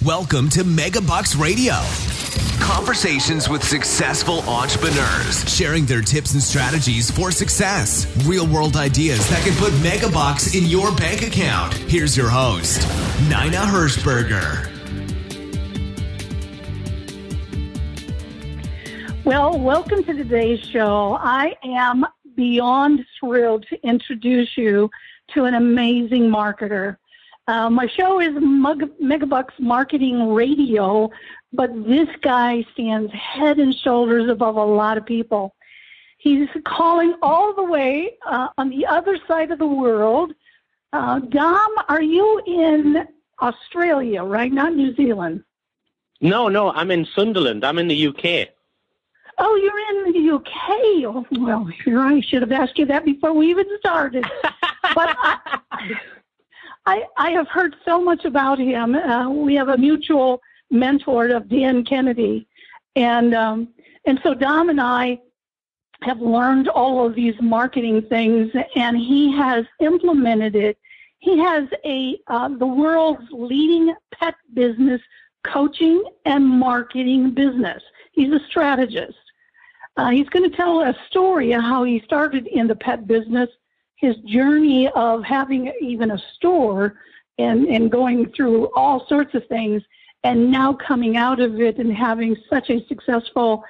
Welcome to MegaBucks Radio. Conversations with successful entrepreneurs, sharing their tips and strategies for success. Real-world ideas that can put MegaBucks in your bank account. Here's your host, Nina Hershberger. Well, welcome to today's show. I am beyond thrilled to introduce you to an amazing marketer. My show is MegaBucks Marketing Radio, but this guy stands head and shoulders above a lot of people. He's calling all the way on the other side of the world. Dom, are you in Australia, right? Not New Zealand? No, I'm in Sunderland. I'm in the UK. Oh, you're in the UK. Oh, well, here I should have asked you that before we even started. But I have heard so much about him. We have a mutual mentor of Dan Kennedy. And so Dom and I have learned all of these marketing things, and he has implemented it. He has the world's leading pet business coaching and marketing business. He's a strategist. He's going to tell a story of how he started in the pet business, his journey of having even a store and going through all sorts of things, and now coming out of it and having such a successful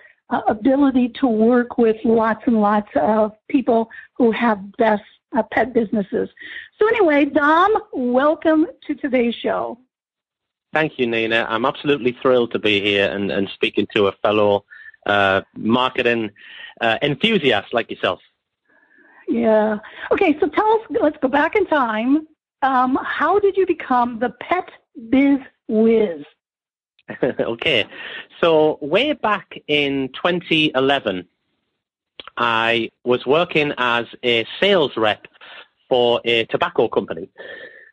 ability to work with lots and lots of people who have best pet businesses. So anyway, Dom, welcome to today's show. Thank you, Nina. I'm absolutely thrilled to be here and speaking to a fellow marketing enthusiast like yourself. Yeah. Okay, so tell us, let's go back in time. How did you become the Pet Biz Wiz? Okay, so way back in 2011, I was working as a sales rep for a tobacco company.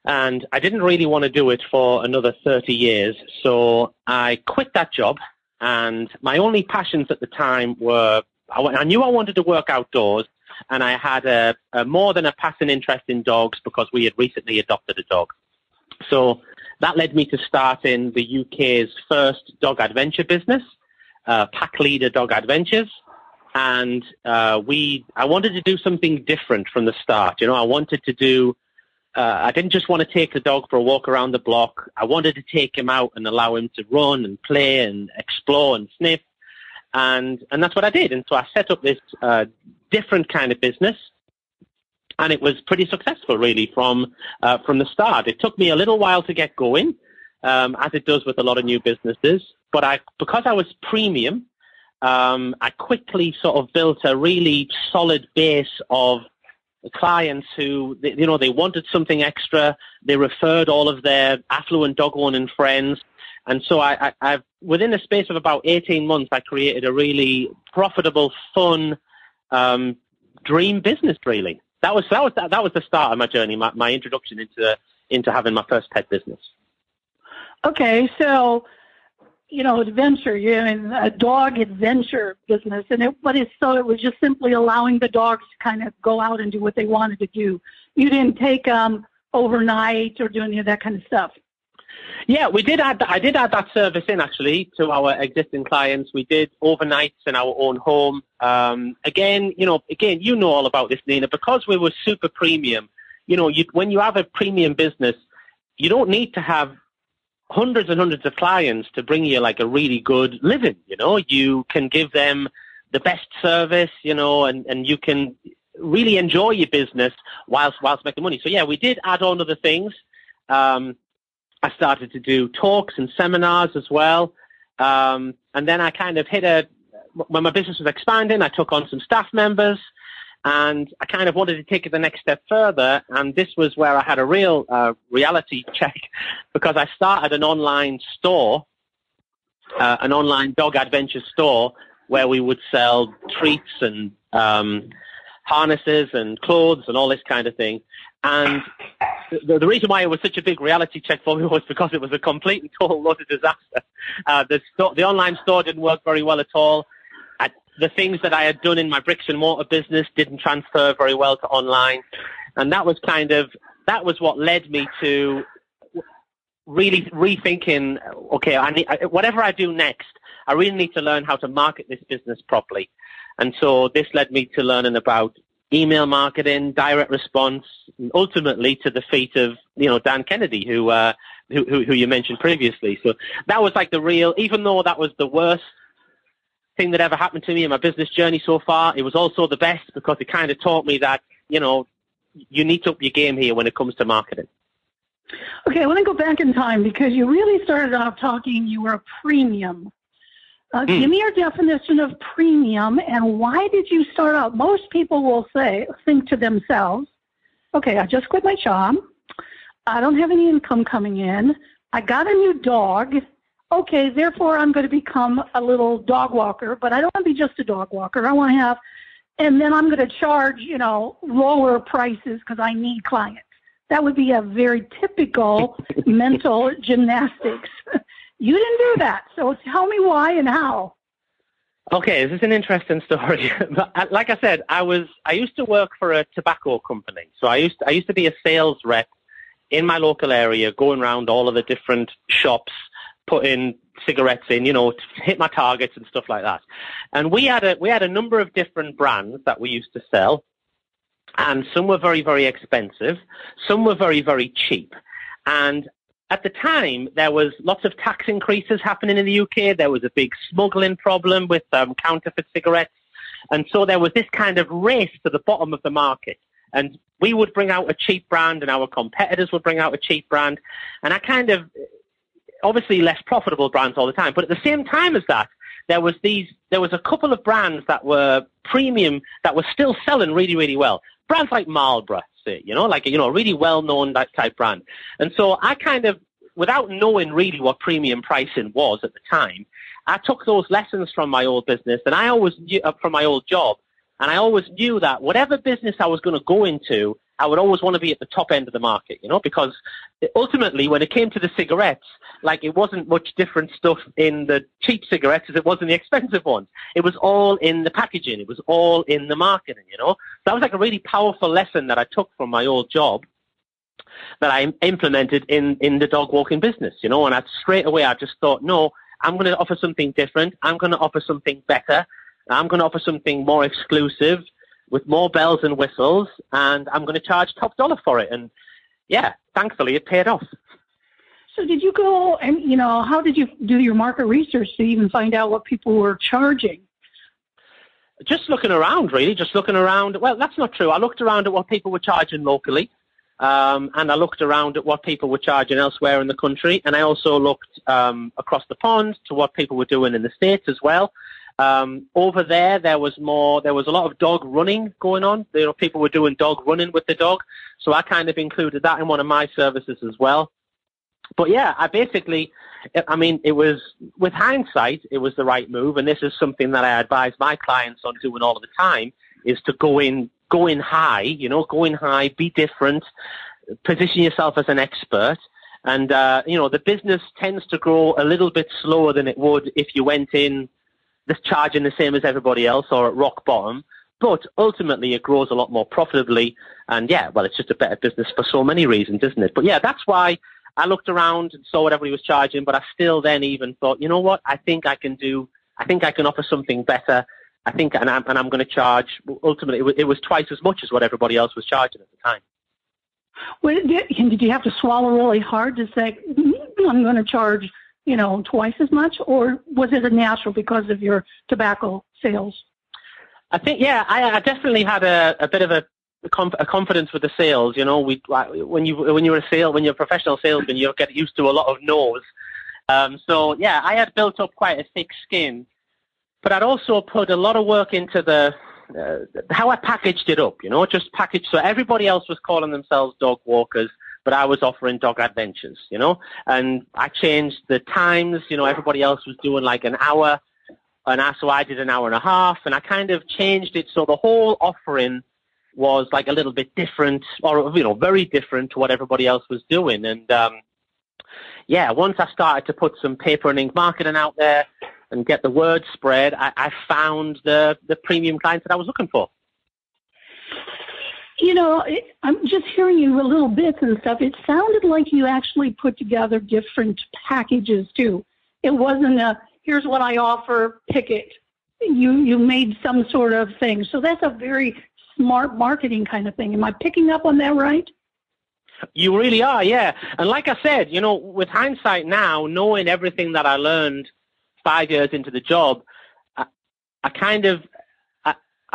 And I didn't really want to do it for another 30 years, so I quit that job. And my only passions at the time were, I knew I wanted to work outdoors, and I had a more than a passing interest in dogs because we had recently adopted a dog. So that led me to starting the UK's first dog adventure business, Pack Leader Dog Adventures. And I wanted to do something different from the start. You know, I wanted to do, I didn't just want to take the dog for a walk around the block. I wanted to take him out and allow him to run and play and explore and sniff. And that's what I did. And so I set up this different kind of business. And it was pretty successful, really, from the start. It took me a little while to get going, as it does with a lot of new businesses. But because I was premium, I quickly sort of built a really solid base of clients who, they wanted something extra. They referred all of their affluent dog owning friends. And so I've within the space of about 18 months, I created a really profitable, fun, dream business, really. That was the start of my journey, my introduction into having my first pet business. Okay, so adventure. You're in a dog adventure business, and it was just simply allowing the dogs to kind of go out and do what they wanted to do. You didn't take overnight or do any of that kind of stuff. Yeah, I did add that service in, actually, to our existing clients. We did overnights in our own home. Again, you know all about this, Nina, because we were super premium. When you have a premium business, you don't need to have hundreds and hundreds of clients to bring you like a really good living. You can give them the best service, and you can really enjoy your business whilst making money. So yeah, we did add on other things. I started to do talks and seminars as well. And then I kind of when my business was expanding, I took on some staff members, and I kind of wanted to take it the next step further. And this was where I had a real reality check, because I started an online store, an online dog adventure store, where we would sell treats and harnesses and clothes and all this kind of thing. And the reason why it was such a big reality check for me was because it was a complete and total load of disaster. The online store didn't work very well at all. The things that I had done in my bricks and mortar business didn't transfer very well to online. And that was what led me to really rethinking, okay, whatever I do next, I really need to learn how to market this business properly. And so this led me to learning about email marketing, direct response, and ultimately to the feet of, Dan Kennedy, who you mentioned previously. So that was like the real, even though that was the worst thing that ever happened to me in my business journey so far, it was also the best because it kind of taught me that, you need to up your game here when it comes to marketing. Okay, I want to go back in time because you really started off talking you were a premium. Give me your definition of premium and why did you start out? Most people will think to themselves, okay, I just quit my job. I don't have any income coming in. I got a new dog. Okay, therefore I'm going to become a little dog walker, but I don't want to be just a dog walker. I want to have, and then I'm going to charge, lower prices because I need clients. That would be a very typical mental gymnastics. You didn't do that, so tell me why and how. Okay, this is an interesting story. But like I said, I used to work for a tobacco company. So I used to be a sales rep in my local area, going around all of the different shops, putting cigarettes in, to hit my targets and stuff like that. And we had a number of different brands that we used to sell, and some were very, very expensive, some were very, very cheap. And at the time, there was lots of tax increases happening in the UK. There was a big smuggling problem with counterfeit cigarettes. And so there was this kind of race to the bottom of the market. And we would bring out a cheap brand and our competitors would bring out a cheap brand. And I kind of, obviously less profitable brands all the time. But at the same time as that, there was a couple of brands that were premium that were still selling really, really well. Brands like Marlboro. Really well-known that type brand. And so I kind of, without knowing really what premium pricing was at the time, I took those lessons from my old business and I always knew, from my old job, and I always knew that whatever business I was going to go into, I would always want to be at the top end of the market, because ultimately when it came to the cigarettes, it wasn't much different stuff in the cheap cigarettes as it was in the expensive ones. It was all in the packaging. It was all in the marketing, So that was a really powerful lesson that I took from my old job that I implemented in the dog walking business, and straight away I just thought, no, I'm going to offer something different. I'm going to offer something better. I'm going to offer something more exclusive with more bells and whistles, and I'm going to charge top dollar for it. And yeah, thankfully it paid off. So did you go and, how did you do your market research to even find out what people were charging? Just looking around, really, Well, that's not true. I looked around at what people were charging locally, and I looked around at what people were charging elsewhere in the country, and I also looked across the pond to what people were doing in the States as well. Over there was a lot of dog running going on. People were doing dog running with the dog, so I kind of included that in one of my services as well. But yeah, it was, with hindsight, it was the right move, and this is something that I advise my clients on doing all of the time, is to go in high, be different, position yourself as an expert. And, the business tends to grow a little bit slower than it would if you went in just charging the same as everybody else or at rock bottom. But ultimately, it grows a lot more profitably. And yeah, well, it's just a better business for so many reasons, isn't it? But yeah, that's why I looked around and saw what everybody was charging, but I still then even thought, you know what, I think I can offer something better. And I'm going to charge, ultimately, it was twice as much as what everybody else was charging at the time. Well, did you have to swallow really hard to say, I'm going to charge, twice as much, or was it a natural because of your tobacco sales? I think, yeah, I definitely had a bit of a confidence with the sales. When you're a professional salesman, you get used to a lot of no's. So yeah, I had built up quite a thick skin, but I'd also put a lot of work into how I packaged it up. Just packaged so everybody else was calling themselves dog walkers, but I was offering dog adventures. And I changed the times. Everybody else was doing like an hour, so I did an hour and a half, and I kind of changed it so the whole offering was like a little bit different, or very different to what everybody else was doing. And once I started to put some paper and ink marketing out there and get the word spread, I found the premium clients that I was looking for. I'm just hearing you a little bits and stuff. It sounded like you actually put together different packages too. It wasn't here's what I offer, pick it. You made some sort of thing. So that's a very smart marketing kind of thing. Am I picking up on that right? You really are, yeah. And like I said, with hindsight now, knowing everything that I learned 5 years into the job, I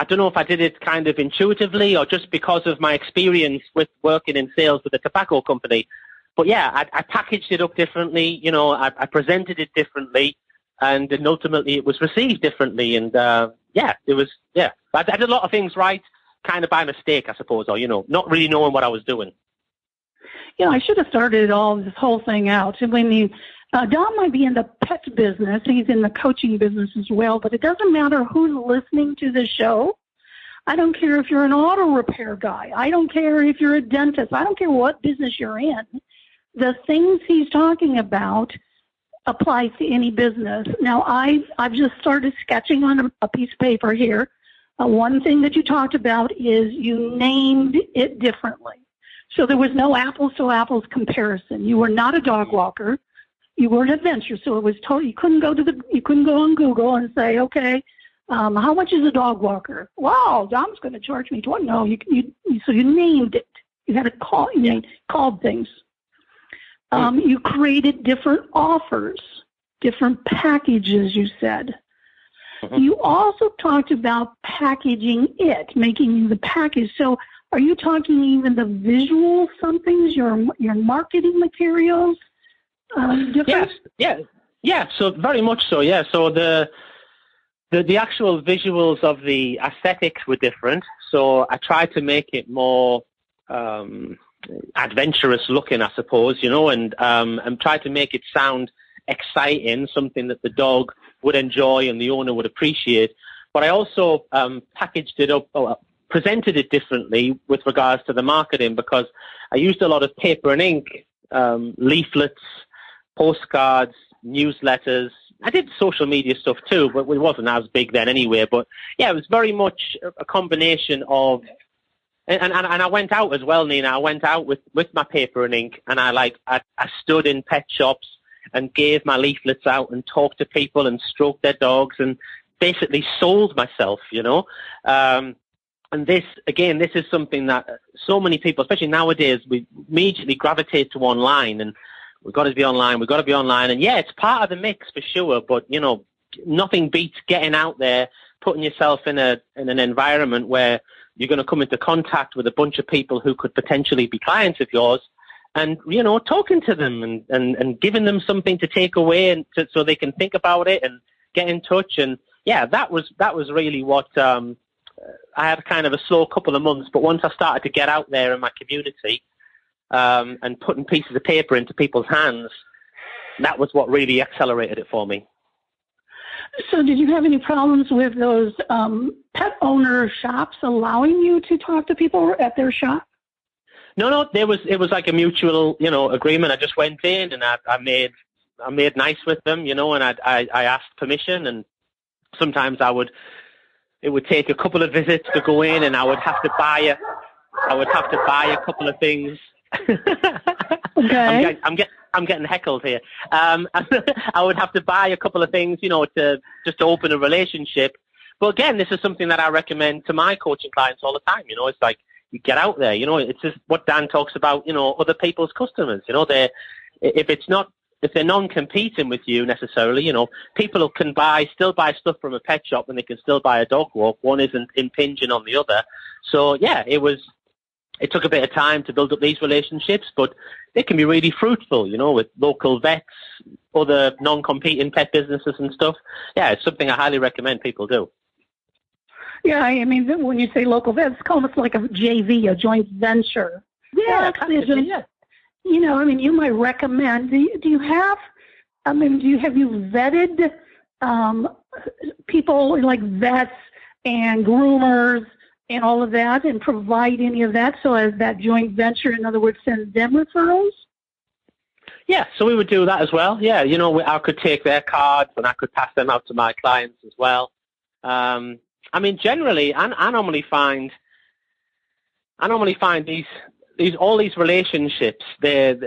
don't know if I did it kind of intuitively or just because of my experience with working in sales with a tobacco company. But yeah, I packaged it up differently. I presented it differently, and then ultimately it was received differently. And I did a lot of things right, kind of by mistake, I suppose, or not really knowing what I was doing. I should have started this whole thing out. Don might be in the pet business. He's in the coaching business as well, but it doesn't matter who's listening to the show. I don't care if you're an auto repair guy. I don't care if you're a dentist. I don't care what business you're in. The things he's talking about applies to any business. Now, I've just started sketching on a piece of paper here. One thing that you talked about is you named it differently. So there was no apples to apples comparison. You were not a dog walker. You were an adventure, so it was totally. You couldn't go on Google and say, okay, how much is a dog walker? Wow, Dom's going to charge me $20. No, so you named it. You had to call. You called things. You created different offers, different packages. You said. Mm-hmm. You also talked about packaging it, making the package. So, are you talking even the visual somethings, your marketing materials? Yes, so very much so, yeah. So the actual visuals of the aesthetics were different. So I tried to make it more adventurous looking, I suppose, and tried to make it sound exciting, something that the dog would enjoy and the owner would appreciate. But I also packaged it up, presented it differently with regards to the marketing, because I used a lot of paper and ink, leaflets, postcards, newsletters. I did social media stuff too, but it wasn't as big then anyway. But yeah, it was very much a combination of, and I went out as well, Nina. I went out with my paper and ink, and I stood in pet shops and gave my leaflets out and talked to people and stroked their dogs and basically sold myself, And this is something that so many people, especially nowadays, we immediately gravitate to online, and we've got to be online. And yeah, it's part of the mix for sure, but nothing beats getting out there, putting yourself in an environment where you're going to come into contact with a bunch of people who could potentially be clients of yours, and talking to them and giving them something to take away and so they can think about it and get in touch. And yeah, that was really what I had kind of a slow couple of months, but once I started to get out there in my community and putting pieces of paper into people's hands, that was what really accelerated it for me. So did you have any problems with those pet owner shops allowing you to talk to people at their shop? No, it was like a mutual, agreement. I just went in and I made nice with them, and I asked permission, and sometimes it would take a couple of visits to go in, and I would have to buy a couple of things. Okay. I'm getting heckled here. I would have to buy a couple of things, to open a relationship. But again, this is something that I recommend to my coaching clients all the time. It's like you get out there. It's just what Dan talks about. Other people's customers. If they're non-competing with you necessarily, people can still buy stuff from a pet shop, and they can still buy a dog walk. One isn't impinging on the other. So yeah, it took a bit of time to build up these relationships, but they can be really fruitful, with local vets, other non-competing pet businesses and stuff. Yeah, it's something I highly recommend people do. Yeah, I mean, when you say local vets, it's almost like a JV, a joint venture. Yeah, yeah. You might recommend. Do you have you vetted people like vets and groomers and all of that, and provide any of that so as that joint venture, in other words, sends them referrals? Yeah, so we would do that as well. Yeah, I could take their cards and I could pass them out to my clients as well. Generally, I normally find I normally find all these relationships, they're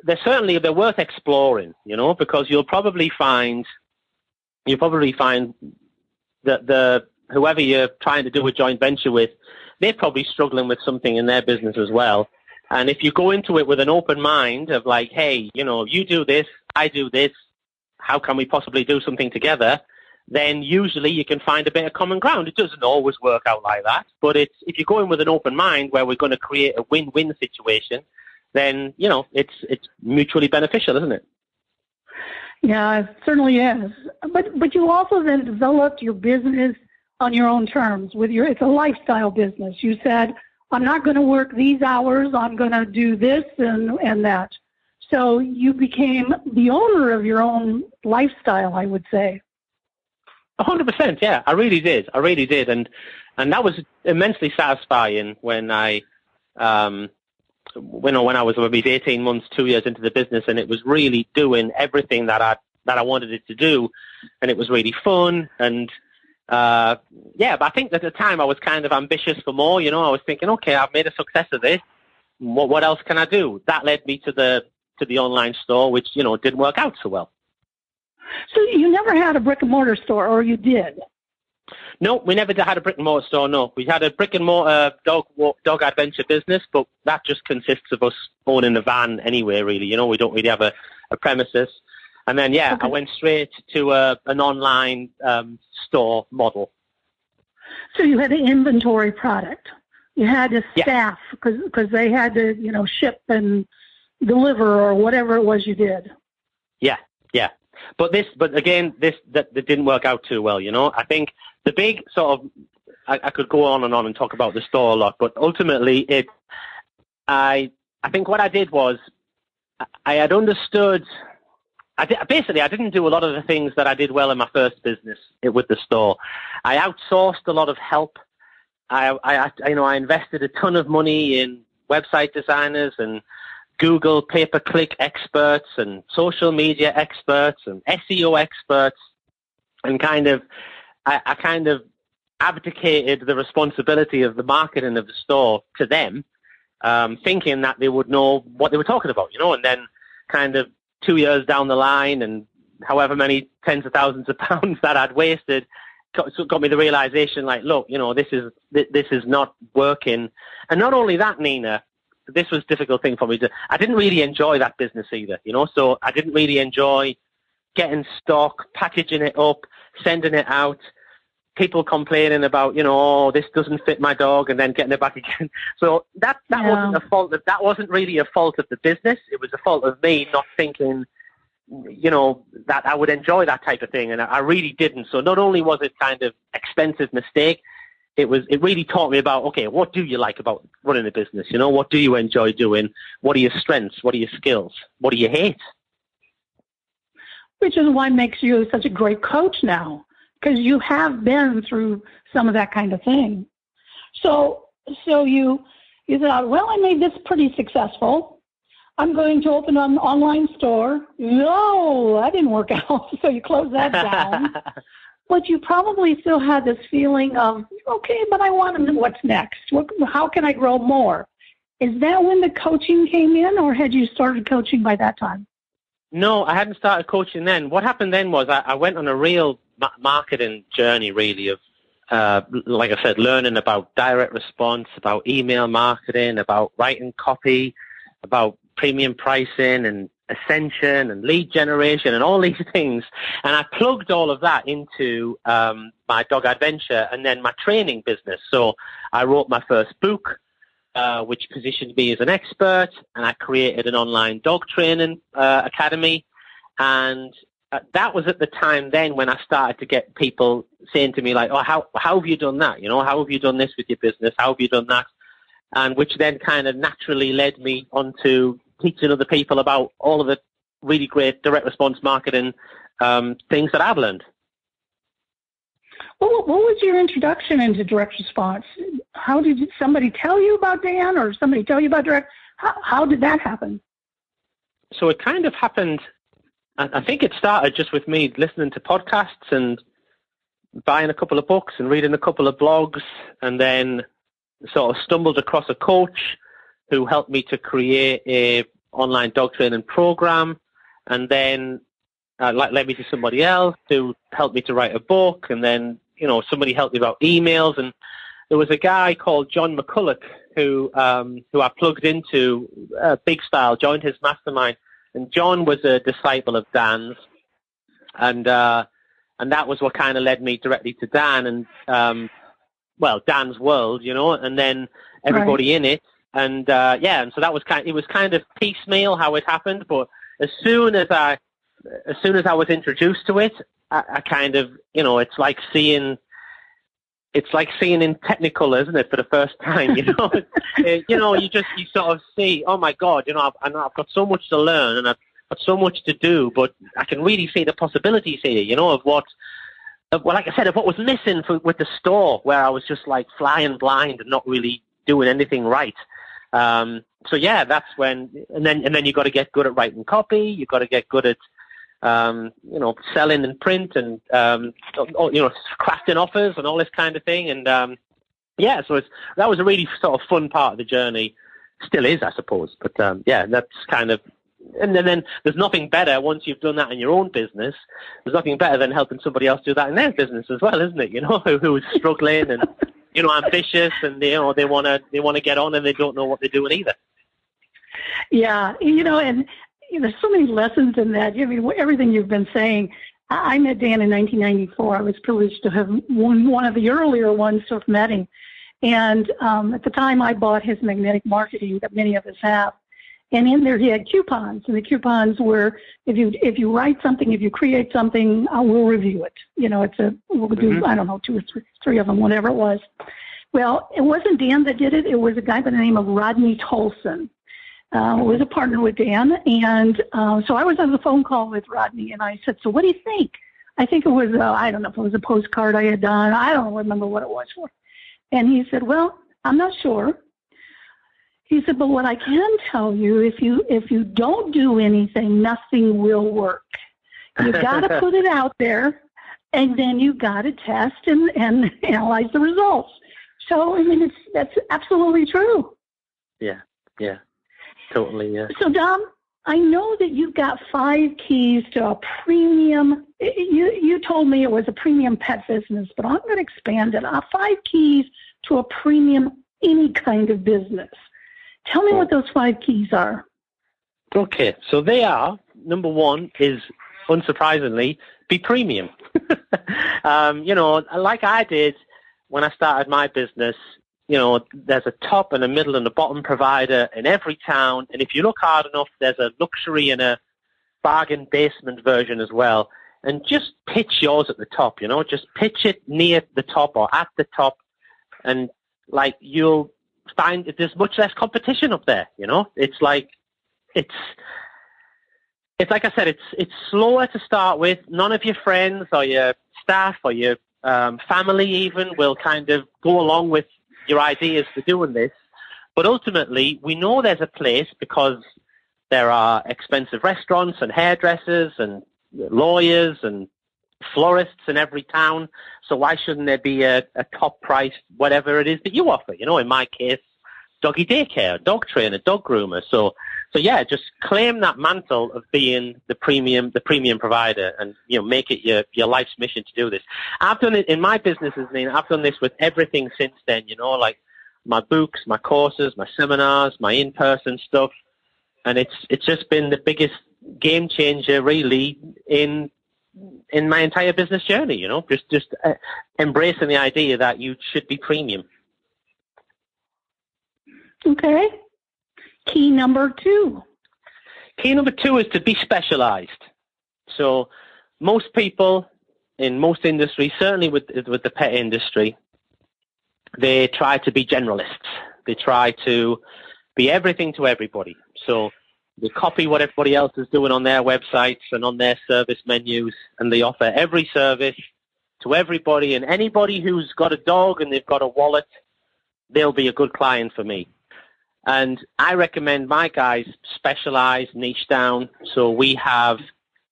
worth exploring, because you'll probably find that whoever you're trying to do a joint venture with, they're probably struggling with something in their business as well. And if you go into it with an open mind of like, hey, you do this, I do this, how can we possibly do something together? Then usually you can find a bit of common ground. It doesn't always work out like that, but if you go in with an open mind where we're going to create a win-win situation, then, it's mutually beneficial, isn't it? Yeah, it certainly is. But you also then developed your business on your own terms. It's a lifestyle business. You said, I'm not going to work these hours. I'm going to do this and that. So you became the owner of your own lifestyle, I would say. 100%, yeah, I really did, and that was immensely satisfying when I was maybe 18 months, 2 years into the business, and it was really doing everything that I wanted it to do, and it was really fun, and but I think at the time I was kind of ambitious for more. I was thinking, okay, I've made a success of this. What else can I do? That led me to the online store, which didn't work out so well. So you never had a brick and mortar store, or you did? No, we never had a brick and mortar store. No, we had a brick and mortar dog adventure business, but that just consists of us owning a van anyway. Really, we don't really have a premises. And then, okay. I went straight to an online store model. So you had to inventory product. You had to staff because they had to, ship and deliver or whatever it was you did. Yeah. But again, that didn't work out too well. I think the big sort of, I could go on and talk about the store a lot, but ultimately I think what I did was I had understood. I didn't do a lot of the things that I did well in my first business with the store. I outsourced a lot of help. I invested a ton of money in website designers and Google pay-per-click experts and social media experts and SEO experts, and I kind of abdicated the responsibility of the marketing of the store to them, thinking that they would know what they were talking about, and then kind of 2 years down the line and however many tens of thousands of pounds that I'd wasted got me the realization, like, look, this is not working. And not only that, Nina, this was a difficult thing for me I didn't really enjoy that business either, so I didn't really enjoy getting stock, packaging it up, sending it out, people complaining about, this doesn't fit my dog, and then getting it back again. So that wasn't a fault. That wasn't really a fault of the business. It was a fault of me not thinking, that I would enjoy that type of thing, and I really didn't. So not only was it kind of expensive mistake, it really taught me about, okay, what do you like about running a business? What do you enjoy doing? What are your strengths? What are your skills? What do you hate? Which is why makes you such a great coach now, because you have been through some of that kind of thing. So you thought, well, I made this pretty successful. I'm going to open an online store. No, that didn't work out. So you closed that down. But you probably still had this feeling of, okay, but I want to know what's next. How can I grow more? Is that when the coaching came in, or had you started coaching by that time? No, I hadn't started coaching then. What happened then was I went on a real marketing journey, really, of, like I said, learning about direct response, about email marketing, about writing copy, about premium pricing and ascension and lead generation and all these things. And I plugged all of that into my dog adventure and then my training business. So I wrote my first book, which positioned me as an expert, and I created an online dog training academy. And that was at the time then when I started to get people saying to me, like, oh, how have you done that? How have you done this with your business? How have you done that? And which then kind of naturally led me onto teaching other people about all of the really great direct response marketing things that I've learned. What was your introduction into direct response? How did somebody tell you about Dan, or somebody tell you about direct? How did that happen? So it kind of happened, I think it started just with me listening to podcasts and buying a couple of books and reading a couple of blogs, and then sort of stumbled across a coach who helped me to create a online dog training program, and then led me to somebody else who helped me to write a book, and then, somebody helped me about emails, and there was a guy called John McCulloch who I plugged into Big Style, joined his mastermind, and John was a disciple of Dan's, and that was what kind of led me directly to Dan, and Dan's World, and then everybody in it, and and so that was it was kind of piecemeal how it happened, but as soon as I was introduced to it, I kind of, it's like seeing in Technicolor, isn't it, for the first time, you sort of see, oh my God, I've got so much to learn and I've got so much to do, but I can really see the possibilities here, of what was missing with the store, where I was just like flying blind and not really doing anything right. That's when, and then you got to get good at writing copy. You got to get good at, selling in print and, crafting offers and all this kind of thing. And, so that was a really sort of fun part of the journey. Still is, I suppose. But, that's kind of, and then there's nothing better once you've done that in your own business. There's nothing better than helping somebody else do that in their business as well, isn't it? Who's struggling and, ambitious, and they want to get on and they don't know what they're doing either. Yeah, and there's so many lessons in that. I mean, everything you've been saying. I met Dan in 1994. I was privileged to have one of the earlier ones to have met him. And at the time, I bought his magnetic marketing that many of us have. And in there, he had coupons. And the coupons were, if you write something, if you create something, we'll review it. We'll do, I don't know, 2 or 3 of them, whatever it was. Well, it wasn't Dan that did it. It was a guy by the name of Rodney Tolson. Was a partner with Dan, and so I was on the phone call with Rodney, and I said, so what do you think? I think it was, I don't know if it was a postcard I had done. I don't remember what it was for. And he said, well, I'm not sure. He said, but what I can tell you, if you don't do anything, nothing will work. You got to put it out there, and then you got to test and analyze the results. So, I mean, that's absolutely true. Yeah. Totally, yeah. So, Dom, I know that you've got 5 keys to a premium. You told me it was a premium pet business, but I'm going to expand it. 5 keys to a premium any kind of business. Tell me what those 5 keys are. Okay, so they are, number 1 is, unsurprisingly, be premium. Like I did when I started my business, there's a top and a middle and a bottom provider in every town. And if you look hard enough, there's a luxury and a bargain basement version as well. And just pitch yours at the top, just pitch it near the top or at the top. And you'll find that there's much less competition up there, It's like I said, it's slower to start with. None of your friends or your staff or your family even will kind of go along with your ideas for doing this. But ultimately, we know there's a place because there are expensive restaurants and hairdressers and lawyers and florists in every town. So why shouldn't there be a top price, whatever it is that you offer? In my case, doggy daycare, dog trainer, dog groomer. So yeah, just claim that mantle of being the premium provider, and make it your life's mission to do this. I've done it in my businesses. I've done this with everything since then. Like my books, my courses, my seminars, my in-person stuff, and it's just been the biggest game changer, really, in my entire business journey. Just embracing the idea that you should be premium. Okay. Key number 2. Key number 2 is to be specialized. So most people in most industries, certainly with the pet industry, they try to be generalists. They try to be everything to everybody. So they copy what everybody else is doing on their websites and on their service menus, and they offer every service to everybody, and anybody who's got a dog and they've got a wallet, they'll be a good client for me. And I recommend my guys specialize, niche down. So we have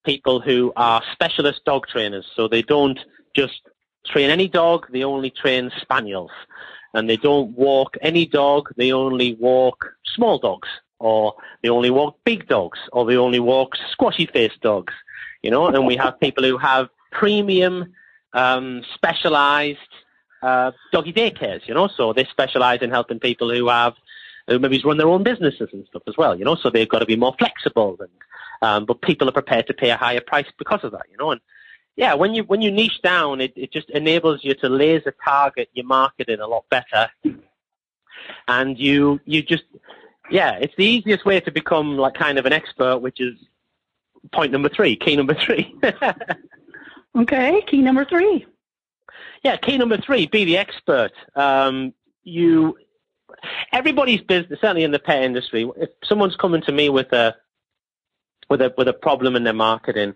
people who are specialist dog trainers. So they don't just train any dog, they only train spaniels. and they don't walk any dog. They only walk small dogs, or they only walk big dogs, or they only walk squashy-faced dogs, you know. And we have people who have premium, specialized doggy daycares, you know. So they specialize in helping people who maybe run their own businesses and stuff as well, you know. So they've got to be more flexible, but people are prepared to pay a higher price because of that, you know. And yeah, when you niche down, it just enables you to laser target your marketing a lot better, and you just, yeah, it's the easiest way to become like kind of an expert, which is point number 3, key number 3. Okay, key number 3. Yeah, key number 3, be the expert. Everybody's business, certainly in the pet industry, if someone's coming to me with a problem in their marketing,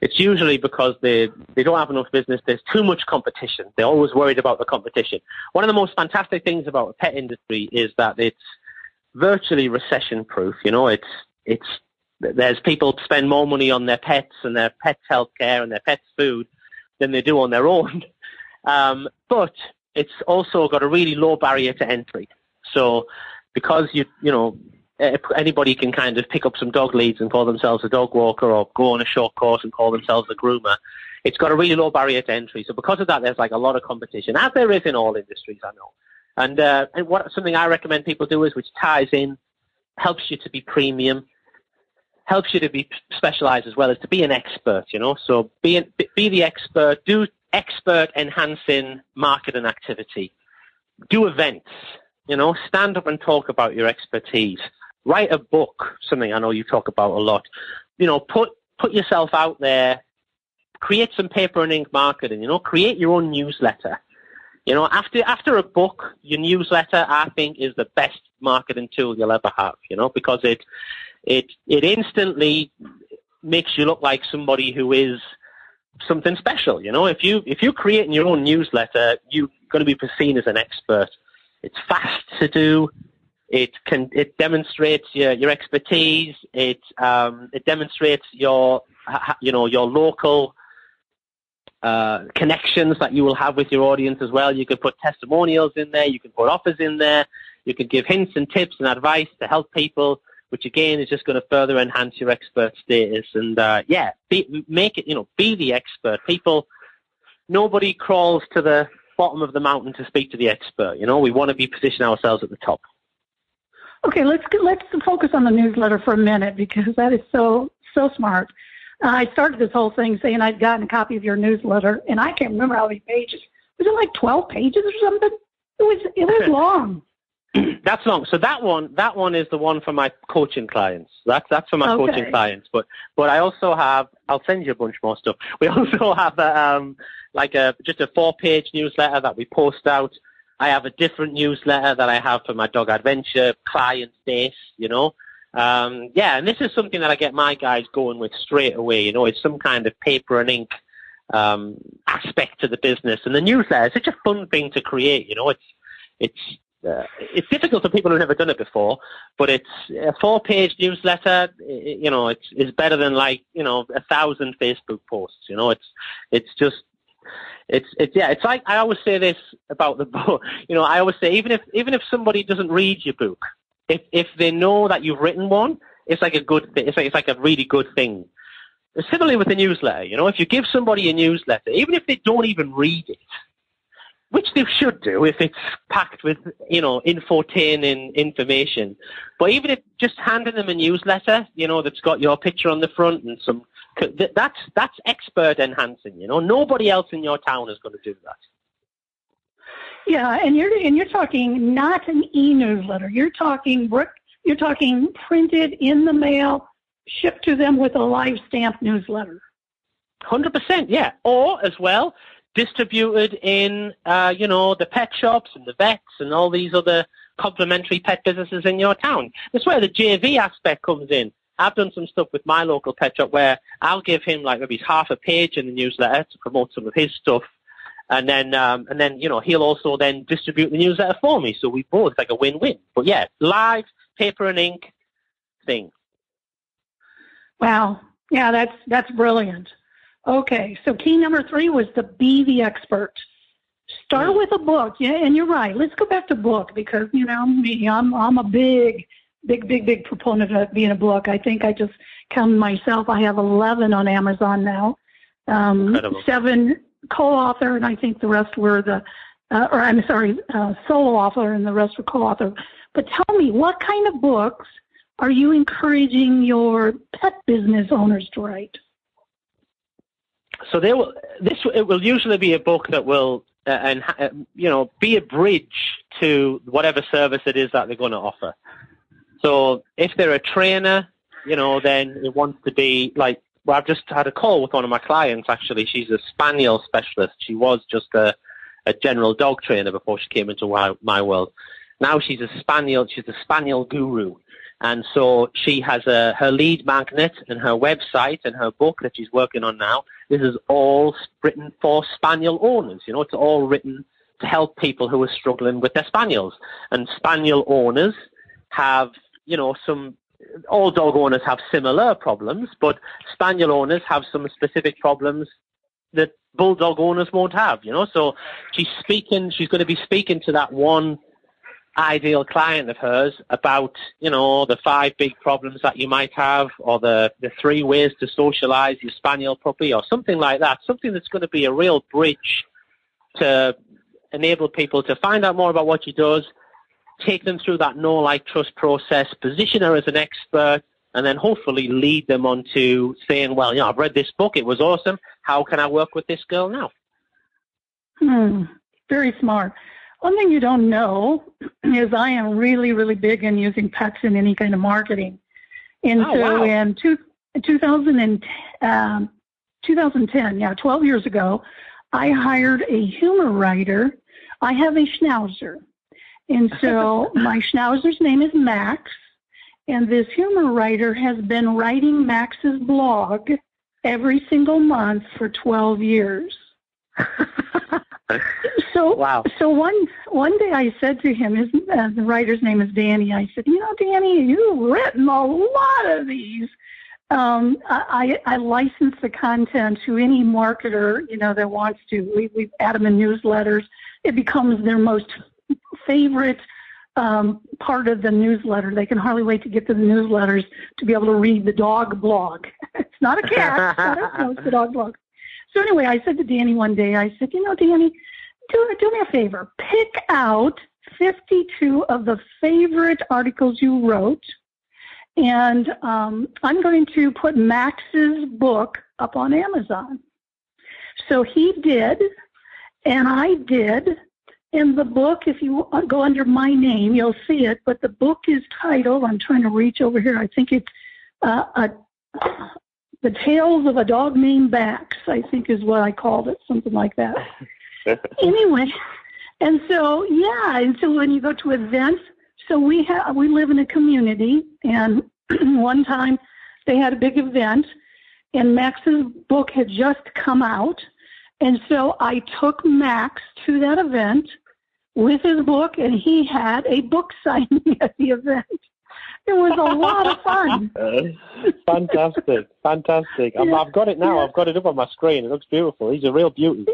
it's usually because they don't have enough business. There's too much competition. They're always worried about the competition. One of the most fantastic things about the pet industry is that it's virtually recession-proof. You know, there's people spend more money on their pets and their pets' healthcare and their pets' food than they do on their own. But it's also got a really low barrier to entry. So because you know, anybody can kind of pick up some dog leads and call themselves a dog walker, or go on a short course and call themselves a groomer. It's got a really low barrier to entry. So because of that, there's like a lot of competition, as there is in all industries, I know. And something I recommend people do is, which ties in, helps you to be premium, helps you to be specialized as well, is to be an expert, you know. So be the expert, do expert enhancing marketing activity, do events, you know, stand up and talk about your expertise. Write a book, something I know you talk about a lot. You know, put yourself out there, create some paper and ink marketing, you know, create your own newsletter. You know, after a book, your newsletter, I think, is the best marketing tool you'll ever have, you know, because it instantly makes you look like somebody who is something special, you know. If you're creating your own newsletter, you're going to be seen as an expert. It's fast to do. It demonstrates your expertise. It demonstrates your local connections that you will have with your audience as well. You can put testimonials in there. You can put offers in there. You can give hints and tips and advice to help people, which again is just going to further enhance your expert status. And be the expert. Nobody crawls to the bottom of the mountain to speak to the expert. You know, we want to be positioning ourselves at the top. Okay, let's focus on the newsletter for a minute, because that is so smart. I started this whole thing saying I'd gotten a copy of your newsletter, and I can't remember how many pages. Was it like 12 pages or something? It was long. That's long. So that one is the one for my coaching clients. That's for my coaching clients. But I also have, I'll send you a bunch more stuff. We also have just a 4-page newsletter that we post out. I have a different newsletter that I have for my dog adventure client base, you know. And this is something that I get my guys going with straight away. You know, it's some kind of paper and ink aspect to the business. And the newsletter is such a fun thing to create. You know, it's difficult for people who've never done it before, but it's a 4-page newsletter. You know, it's better than 1,000 Facebook posts. You know, it's like, I always say this about the book. You know, I always say, even if somebody doesn't read your book, if they know that you've written one, it's like a good thing. It's like a really good thing. Similarly with the newsletter, you know, if you give somebody a newsletter, even if they don't even read it, which they should do if it's packed with, you know, infotaining information, but even if just handing them a newsletter, you know, that's got your picture on the front and some, that's expert enhancing. You know, nobody else in your town is going to do that. Yeah, and you're talking not an e-newsletter. You're talking printed in the mail, shipped to them with a live stamp newsletter. 100%, yeah. Or as well, distributed in the pet shops and the vets and all these other complementary pet businesses in your town. That's where the JV aspect comes in. I've done some stuff with my local pet shop where I'll give him like maybe half a page in the newsletter to promote some of his stuff. And then, you know, he'll also then distribute the newsletter for me. So we both, like a win-win. But yeah, live, paper and ink thing. Wow. Yeah, that's brilliant. Okay. So key number 3 was to be the expert. Start with a book. Yeah, and you're right. Let's go back to book because, you know, me, I'm a big proponent of being a book. I think I just counted myself. I have 11 on Amazon now. 7 co-author, and I think the rest were solo author, and the rest were co-author. But tell me, what kind of books are you encouraging your pet business owners to write? So it will usually be a book that will, be a bridge to whatever service it is that they're going to offer. So if they're a trainer, you know, then it wants to be like, well, I've just had a call with one of my clients, actually. She's a spaniel specialist. She was just a general dog trainer before she came into my world. Now she's a spaniel guru. And so she has her lead magnet and her website and her book that she's working on now. This is all written for spaniel owners. You know, it's all written to help people who are struggling with their spaniels. And spaniel owners have, you know, all dog owners have similar problems, but spaniel owners have some specific problems that bulldog owners won't have, you know. So she's going to be speaking to that one ideal client of hers about, you know, the 5 big problems that you might have, or the 3 ways to socialize your spaniel puppy, or something like that. Something that's going to be a real bridge to enable people to find out more about what she does, take them through that know, like, trust process, position her as an expert, and then hopefully lead them on to saying, well, you know, I've read this book, it was awesome. How can I work with this girl now? Very smart. One thing you don't know is I am really, really big in using pets in any kind of marketing. And in 2010, 12 years ago, I hired a humor writer. I have a schnauzer. And so my schnauzer's name is Max. And this humor writer has been writing Max's blog every single month for 12 years. So one day I said to him, the writer's name is Danny, I said, you know, Danny, you've written a lot of these. I license the content to any marketer, you know, that wants to. We add them in newsletters. It becomes their most favorite part of the newsletter. They can hardly wait to get to the newsletters to be able to read the dog blog. It's not a cat, it's the dog blog. So anyway, I said to Danny one day, I said, you know, Danny, do me a favor. Pick out 52 of the favorite articles you wrote, and I'm going to put Max's book up on Amazon. So he did, and I did. And the book, if you go under my name, you'll see it. But the book is titled, I'm trying to reach over here, I think it's The Tales of a Dog Named Bax, I think is what I called it, something like that. Anyway, and so when you go to events, so we live in a community, and one time they had a big event, and Max's book had just come out, and so I took Max to that event with his book, and he had a book signing at the event. It was a lot of fun. Fantastic. Yeah. I've got it now. I've got it up on my screen. It looks beautiful. He's a real beauty.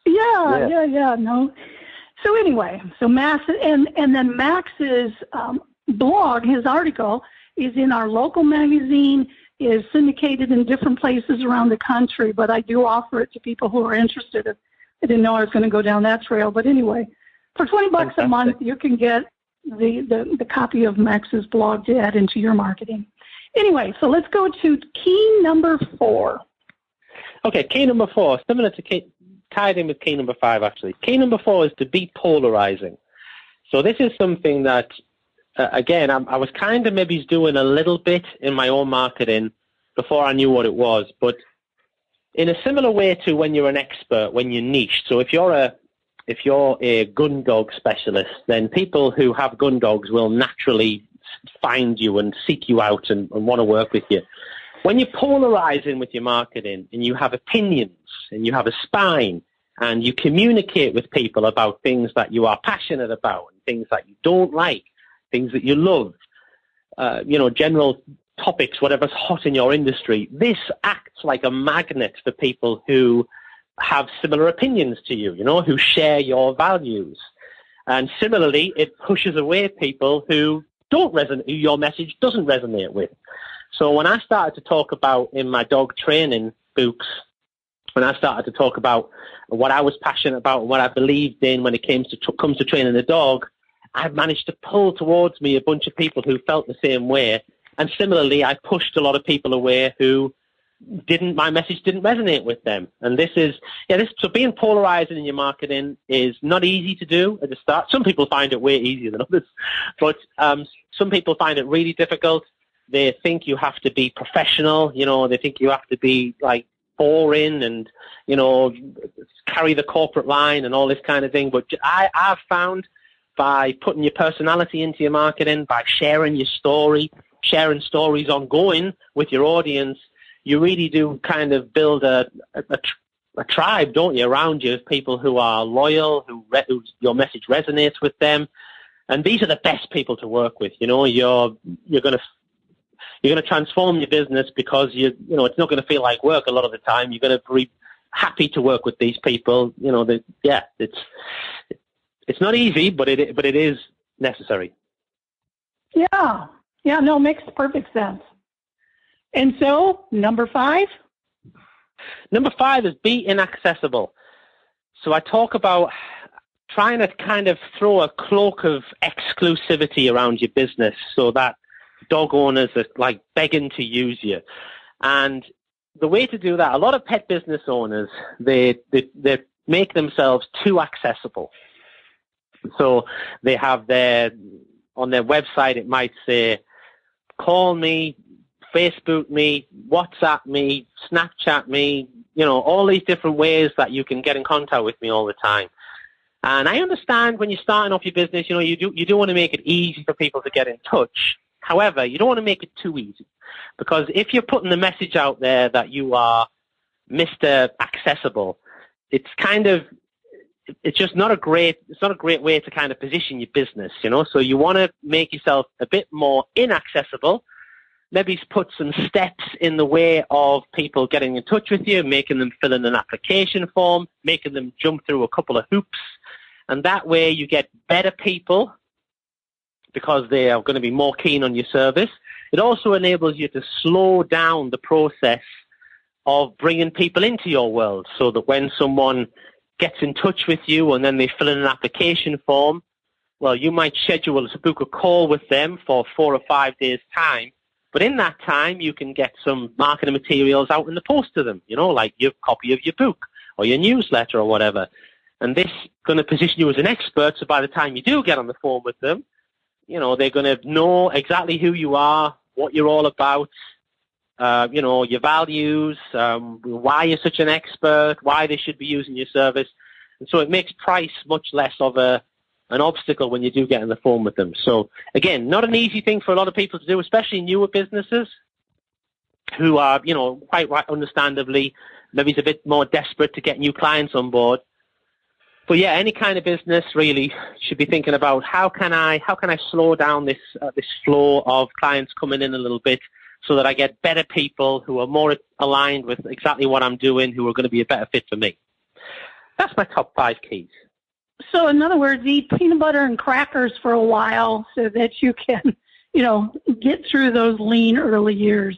Yeah. No. So anyway, so Max, and then Max's blog, his article, is in our local magazine, is syndicated in different places around the country, but I do offer it to people who are interested. I didn't know I was going to go down that trail, but anyway, for $20 a month, you can get the copy of Max's blog to add into your marketing. Anyway, so let's go to key number 4. Okay, key number 4, similar to tied in with key number 5, actually. Key number 4 is to be polarizing. So this is something that, again, I was kind of maybe doing a little bit in my own marketing before I knew what it was, but in a similar way to when you're an expert, when you're niche. So if you're a gun dog specialist, then people who have gun dogs will naturally find you and seek you out and want to work with you. When you're polarizing with your marketing and you have opinions and you have a spine and you communicate with people about things that you are passionate about and things that you don't like, things that you love, general topics, whatever's hot in your industry, this acts like a magnet for people who have similar opinions to you, who share your values. And similarly, it pushes away people who don't resonate, who your message doesn't resonate with. So when I started to talk about in my dog training books, when I started to talk about what I was passionate about and what I believed in when it comes to training a dog, I managed to pull towards me a bunch of people who felt the same way. And similarly, I pushed a lot of people away who my message didn't resonate with them. And so being polarizing in your marketing is not easy to do at the start. Some people find it way easier than others, but some people find it really difficult. They think you have to be professional, they think you have to be like boring and, carry the corporate line and all this kind of thing. But I've found by putting your personality into your marketing, by sharing your story, sharing stories ongoing with your audience, you really do kind of build a tribe, don't you, around you of people who are loyal, who your message resonates with them. And these are the best people to work with. You're going to transform your business because it's not going to feel like work a lot of the time. You're going to be happy to work with these people. It's not easy, but it is necessary. Yeah. Yeah, no, makes perfect sense. And so, number 5? Number 5 is be inaccessible. So I talk about trying to kind of throw a cloak of exclusivity around your business so that dog owners are like begging to use you. And the way to do that, a lot of pet business owners, they make themselves too accessible. So they have on their website, it might say, call me, Facebook me, WhatsApp me, Snapchat me, all these different ways that you can get in contact with me all the time. And I understand when you're starting off your business, you do want to make it easy for people to get in touch. However, you don't want to make it too easy, because if you're putting the message out there that you are Mr. Accessible, it's just not a great way to kind of position your business, So you want to make yourself a bit more inaccessible. Maybe put some steps in the way of people getting in touch with you, making them fill in an application form, making them jump through a couple of hoops. And that way you get better people because they are going to be more keen on your service. It also enables you to slow down the process of bringing people into your world, so that when someone gets in touch with you and then they fill in an application form, well, you might book a call with them for 4 or 5 days' time. But in that time, you can get some marketing materials out in the post to them, like your copy of your book or your newsletter or whatever. And this is going to position you as an expert, so by the time you do get on the phone with them, they're going to know exactly who you are, what you're all about, your values, why you're such an expert, why they should be using your service. And so it makes price much less of an obstacle when you do get on the phone with them. So, again, not an easy thing for a lot of people to do, especially newer businesses who are, quite understandably, maybe it's a bit more desperate to get new clients on board. But yeah, any kind of business really should be thinking about how can I slow down this flow of clients coming in a little bit so that I get better people who are more aligned with exactly what I'm doing, who are going to be a better fit for me. That's my top 5 keys. So in other words, eat peanut butter and crackers for a while so that you can, get through those lean early years.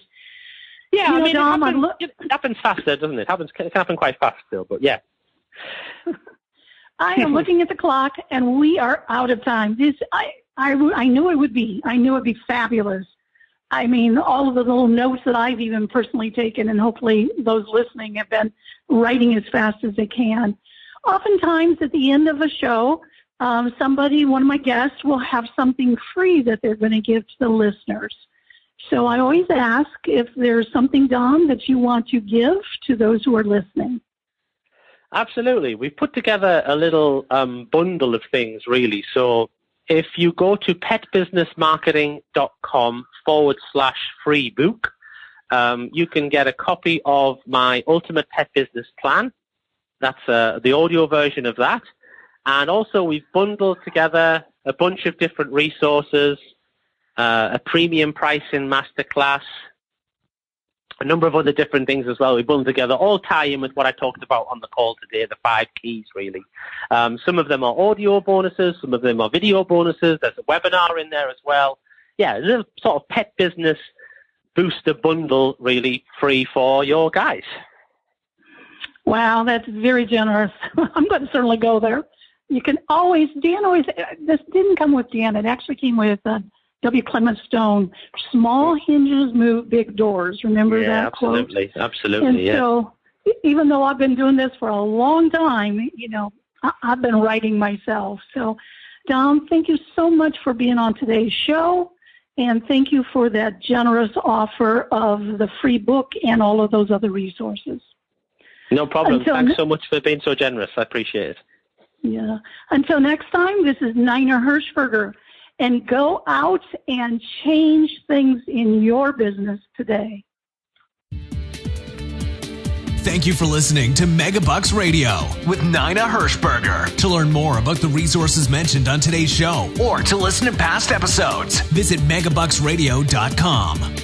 Yeah, Dom, it happens faster, doesn't it? It can happen quite fast still, but yeah. I am looking at the clock, and we are out of time. I knew it would be. I knew it would be fabulous. I mean, all of the little notes that I've even personally taken, and hopefully those listening have been writing as fast as they can. Oftentimes at the end of a show, one of my guests will have something free that they're going to give to the listeners. So I always ask if there's something, Dom, that you want to give to those who are listening. Absolutely. We've put together a little bundle of things, really. So if you go to petbusinessmarketing.com/free book, you can get a copy of my Ultimate Pet Business Plan. That's the audio version of that. And also we've bundled together a bunch of different resources, a premium pricing masterclass, a number of other different things as well we bundle together, all tie in with what I talked about on the call today, the 5 keys, really. Some of them are audio bonuses, some of them are video bonuses. There's a webinar in there as well. Yeah, a little sort of pet business booster bundle, really, free for your guys. Wow, that's very generous. I'm going to certainly go there. You can always, this didn't come with Dan, it actually came with W. Clement Stone. Small hinges move big doors. Remember that absolutely, quote? Absolutely, and yeah. So even though I've been doing this for a long time, I've been writing myself. So, Dom, thank you so much for being on today's show. And thank you for that generous offer of the free book and all of those other resources. No problem. Thanks so much for being so generous. I appreciate it. Yeah. Until next time, this is Nina Hershberger. And go out and change things in your business today. Thank you for listening to MegaBucks Radio with Nina Hershberger. To learn more about the resources mentioned on today's show or to listen to past episodes, visit megabucksradio.com.